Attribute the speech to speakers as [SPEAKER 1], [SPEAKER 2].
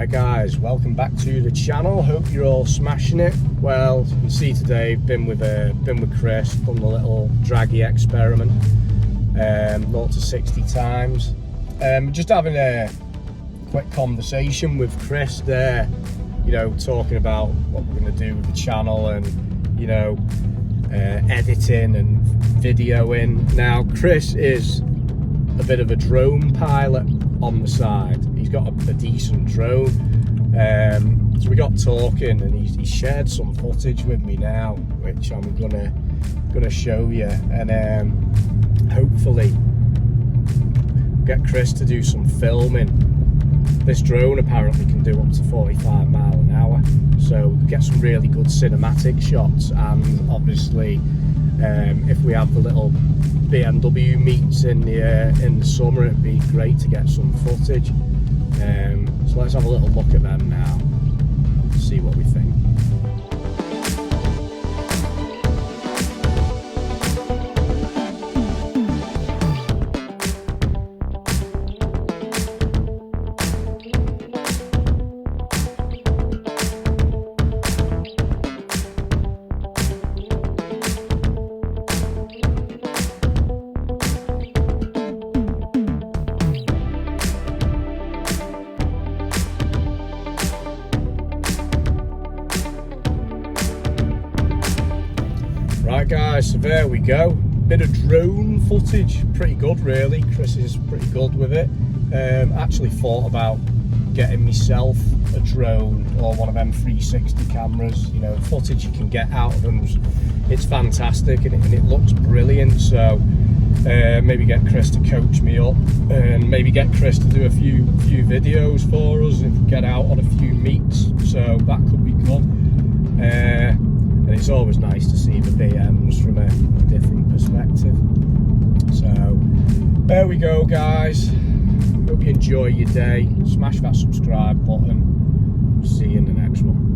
[SPEAKER 1] Right guys, welcome back to the channel. Hope you're all smashing it. Well, you can see today been with Chris, done the little draggy experiment, 0 to 60 times. Just having a quick conversation with Chris there, you know, talking about what we're going to do with the channel and, you know, editing and videoing. Now, Chris is a bit of a drone pilot on the side. He's got a decent drone, so we got talking and he shared some footage with me now, which I'm gonna show you, and hopefully get Chris to do some filming. This drone apparently can do up to 45 miles an hour, so get some really good cinematic shots. And obviously if we have the little BMW meets in the summer, it'd be great to get some footage. So let's have a little look at them now, see what we think. Right guys, so there we go, bit of drone footage, pretty good really. Chris is pretty good with it. Actually thought about getting myself a drone or one of them 360 cameras. You know, footage you can get out of them, it's fantastic, and it looks brilliant. So maybe get Chris to coach me up, and maybe get Chris to do a few videos for us and get out on a few meets, so that could be good. And it's always nice to see the BMs from a different perspective. So there we go guys, hope you enjoy your day. Smash that subscribe button. See you in the next one.